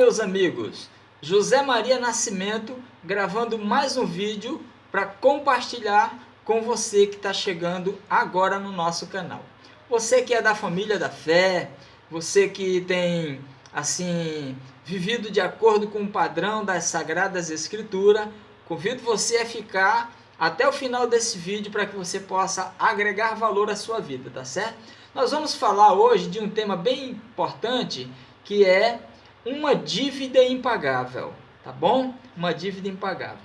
meus amigos, José Maria Nascimento gravando mais um vídeo para compartilhar com você que está chegando agora no nosso canal. Você que é da família da fé, você que tem assim vivido de acordo com o padrão das Sagradas Escrituras, convido você a ficar até o final desse vídeo para que você possa agregar valor à sua vida, tá certo? Nós vamos falar hoje de um tema bem importante, que é uma dívida impagável, tá bom? Uma dívida impagável.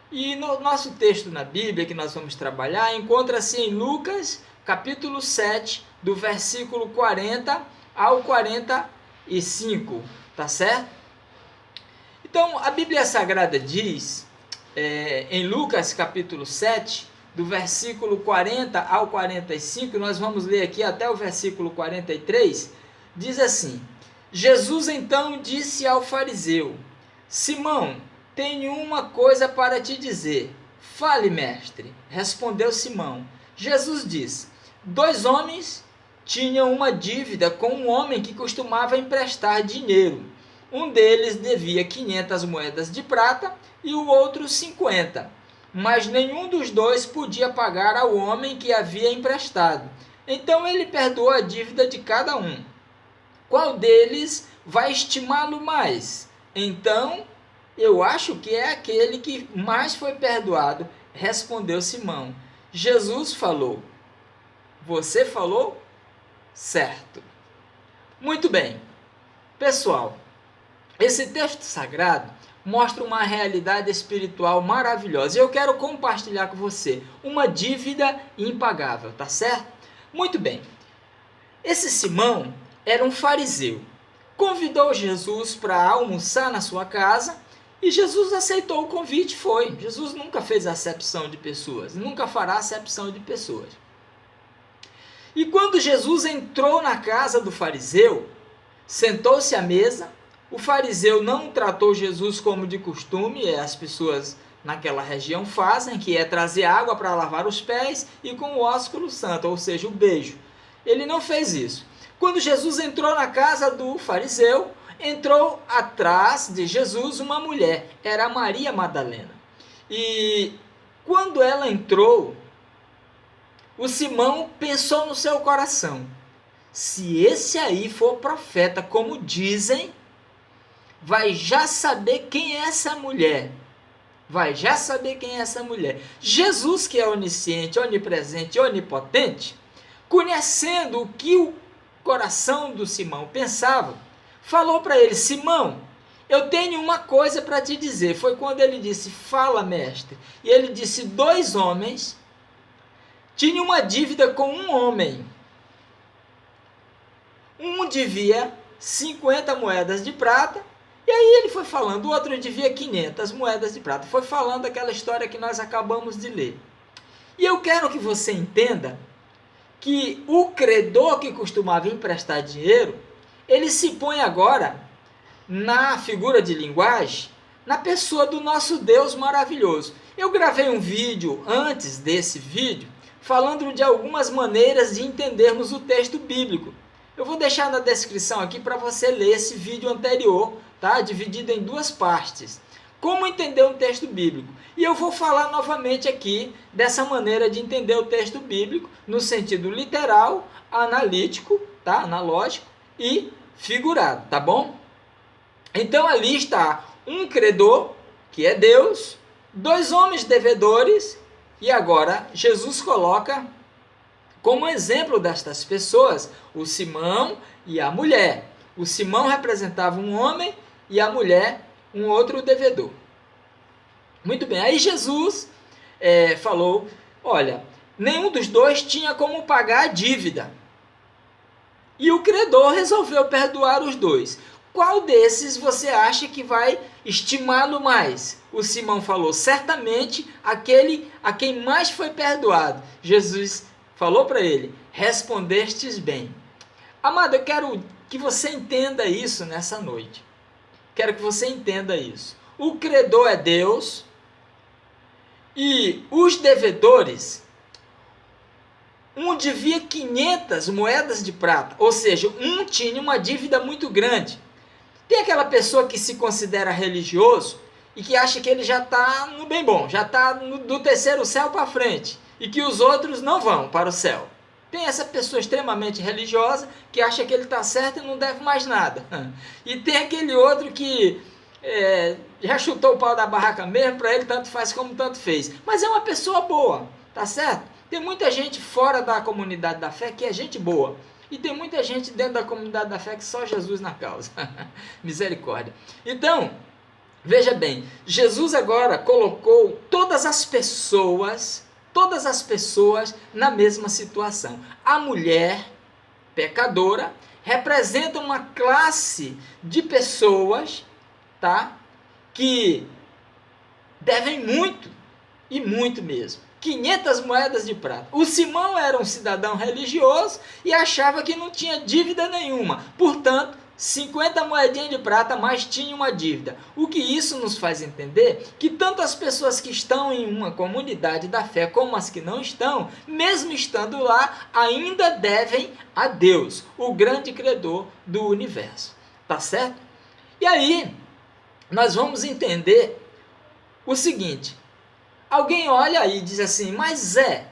E no nosso texto na Bíblia que nós vamos trabalhar, encontra-se em Lucas, capítulo 7, do versículo 40 ao 45, tá certo? Então, a Bíblia Sagrada diz, em Lucas, capítulo 7, do versículo 40 ao 45, nós vamos ler aqui até o versículo 43, diz assim: Jesus então disse ao fariseu: Simão, tenho uma coisa para te dizer. Fale, mestre. Respondeu Simão. Jesus disse: 2 homens tinham uma dívida com um homem que costumava emprestar dinheiro. Um deles devia 500 moedas de prata e o outro 50. Mas nenhum dos dois podia pagar ao homem que havia emprestado. Então ele perdoou a dívida de cada um. Qual deles vai estimá-lo mais? Então, eu acho que é aquele que mais foi perdoado, respondeu Simão. Jesus falou: Você falou certo. Muito bem. Pessoal, esse texto sagrado mostra uma realidade espiritual maravilhosa. E eu quero compartilhar com você uma dívida impagável, tá certo? Muito bem. Esse Simão era um fariseu. Convidou Jesus para almoçar na sua casa e Jesus aceitou o convite e foi. Jesus nunca fez acepção de pessoas, nunca fará acepção de pessoas. E quando Jesus entrou na casa do fariseu, sentou-se à mesa. O fariseu não tratou Jesus como de costume, as pessoas naquela região fazem, que é trazer água para lavar os pés e com o ósculo santo, ou seja, o beijo. Ele não fez isso. Quando Jesus entrou na casa do fariseu, entrou atrás de Jesus uma mulher, era Maria Madalena. E quando ela entrou, o Simão pensou no seu coração: se esse aí for profeta, como dizem, vai já saber quem é essa mulher. Vai já saber quem é essa mulher. Jesus, que é onisciente, onipresente, onipotente, conhecendo o que o coração do Simão pensava, falou para ele: Simão, eu tenho uma coisa para te dizer. Foi quando ele disse: fala, mestre. E ele disse: 2 homens tinham uma dívida com um homem. Um devia 50 moedas de prata. E aí ele foi falando, o outro devia 500 moedas de prata. Foi falando aquela história que nós acabamos de ler. E eu quero que você entenda que o credor que costumava emprestar dinheiro, ele se põe agora na figura de linguagem, na pessoa do nosso Deus maravilhoso. Eu gravei um vídeo antes desse vídeo, falando de algumas maneiras de entendermos o texto bíblico. Eu vou deixar na descrição aqui para você ler esse vídeo anterior, tá? Dividido em 2 partes. Como entender um texto bíblico? E eu vou falar novamente aqui dessa maneira de entender o texto bíblico no sentido literal, analítico, tá? Analógico e figurado, tá bom? Então ali está um credor, que é Deus, 2 homens devedores, e agora Jesus coloca como exemplo destas pessoas o Simão e a mulher. O Simão representava um homem e a mulher um outro devedor. Muito bem, aí Jesus falou: olha, nenhum dos dois tinha como pagar a dívida. E o credor resolveu perdoar os 2. Qual desses você acha que vai estimá-lo mais? O Simão falou: certamente aquele a quem mais foi perdoado. Jesus falou para ele: respondestes bem. Amado, eu quero que você entenda isso nessa noite. Quero que você entenda isso. O credor é Deus e os devedores, um devia 500 moedas de prata, ou seja, um tinha uma dívida muito grande. Tem aquela pessoa que se considera religioso e que acha que ele já está no bem bom, já está do terceiro céu para frente e que os outros não vão para o céu. Tem essa pessoa extremamente religiosa que acha que ele está certo e não deve mais nada. E tem aquele outro que já chutou o pau da barraca mesmo, para ele tanto faz como tanto fez. Mas é uma pessoa boa, tá certo? Tem muita gente fora da comunidade da fé que é gente boa. E tem muita gente dentro da comunidade da fé que só Jesus na causa. Misericórdia. Então, veja bem, Jesus agora colocou todas as pessoas na mesma situação. A mulher pecadora representa uma classe de pessoas, tá, que devem muito, e muito mesmo. 500 moedas de prata. O Simão era um cidadão religioso e achava que não tinha dívida nenhuma. Portanto, 50 moedinhas de prata, mas tinha uma dívida. O que isso nos faz entender que tanto as pessoas que estão em uma comunidade da fé como as que não estão, mesmo estando lá, ainda devem a Deus, o grande Criador do universo. Tá certo? E aí, nós vamos entender o seguinte. Alguém olha aí e diz assim, mas Zé,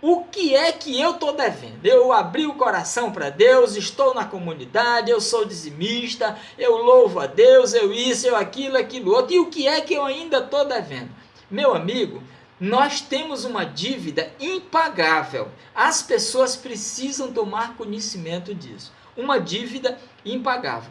o que é que eu estou devendo? Eu abri o coração para Deus, estou na comunidade, eu sou dizimista, eu louvo a Deus, eu isso, eu aquilo, aquilo outro. E o que é que eu ainda estou devendo? Meu amigo, nós temos uma dívida impagável. As pessoas precisam tomar conhecimento disso. Uma dívida impagável.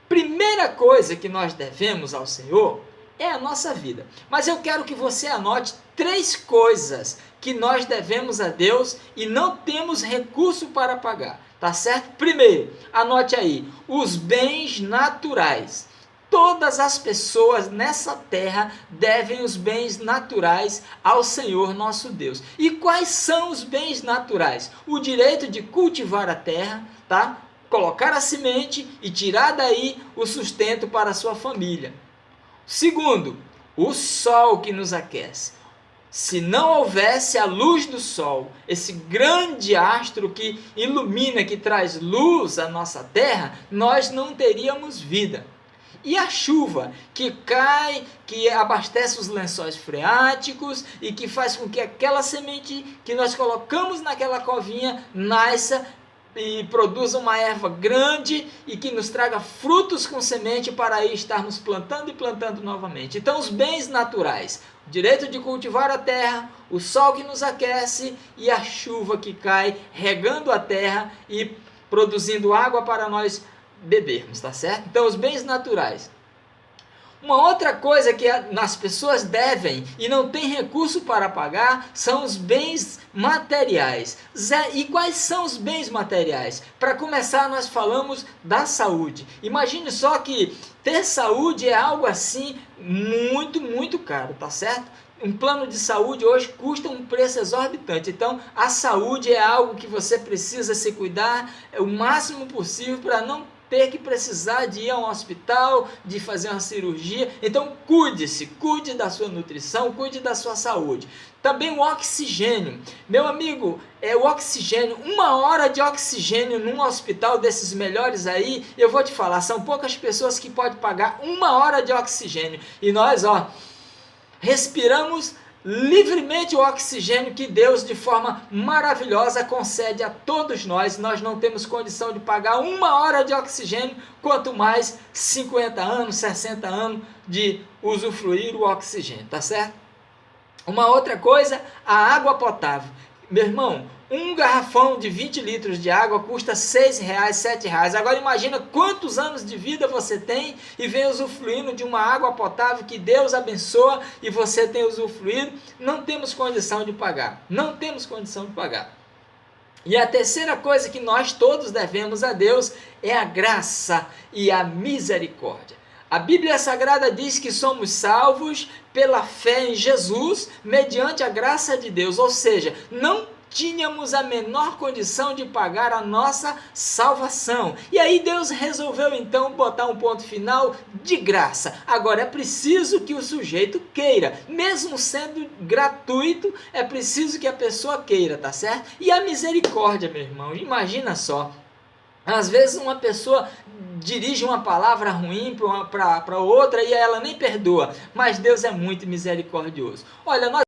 Primeira coisa que nós devemos ao Senhor é a nossa vida. Mas eu quero que você anote 3 coisas que nós devemos a Deus e não temos recurso para pagar, tá certo? Primeiro, anote aí, os bens naturais. Todas as pessoas nessa terra devem os bens naturais ao Senhor nosso Deus. E quais são os bens naturais? O direito de cultivar a terra, tá? Colocar a semente e tirar daí o sustento para a sua família. Segundo, o sol que nos aquece. Se não houvesse a luz do sol, esse grande astro que ilumina, que traz luz à nossa terra, nós não teríamos vida. E a chuva que cai, que abastece os lençóis freáticos e que faz com que aquela semente que nós colocamos naquela covinha nasça e produza uma erva grande e que nos traga frutos com semente para aí estarmos plantando e plantando novamente. Então, os bens naturais, o direito de cultivar a terra, o sol que nos aquece e a chuva que cai, regando a terra e produzindo água para nós bebermos, tá certo? Então, os bens naturais. Uma outra coisa que as pessoas devem e não tem recurso para pagar são os bens materiais. Zé, e quais são os bens materiais? Para começar, nós falamos da saúde. Imagine só que ter saúde é algo assim muito, muito caro, tá certo? Um plano de saúde hoje custa um preço exorbitante. Então, a saúde é algo que você precisa se cuidar o máximo possível para não ter que precisar de ir a um hospital, de fazer uma cirurgia. Então cuide-se, cuide da sua nutrição, cuide da sua saúde. Também o oxigênio. Meu amigo, o oxigênio, 1 hora de oxigênio num hospital desses melhores aí, eu vou te falar, são poucas pessoas que podem pagar 1 hora de oxigênio. E nós, respiramos livremente o oxigênio que Deus de forma maravilhosa concede a todos nós. Nós não temos condição de pagar 1 hora de oxigênio, quanto mais 50 anos, 60 anos de usufruir o oxigênio, tá certo? Uma outra coisa, a água potável. Meu irmão, um garrafão de 20 litros de água custa R$6, R$7. Agora imagina quantos anos de vida você tem e vem usufruindo de uma água potável que Deus abençoa e você tem usufruído. Não temos condição de pagar. Não temos condição de pagar. E a terceira coisa que nós todos devemos a Deus é a graça e a misericórdia. A Bíblia Sagrada diz que somos salvos pela fé em Jesus, mediante a graça de Deus. Ou seja, não tínhamos a menor condição de pagar a nossa salvação. E aí Deus resolveu então botar um ponto final de graça. Agora é preciso que o sujeito queira. Mesmo sendo gratuito, é preciso que a pessoa queira, tá certo? E a misericórdia, meu irmão, imagina só. Às vezes uma pessoa dirige uma palavra ruim para outra e ela nem perdoa, mas Deus é muito misericordioso. Olha, nós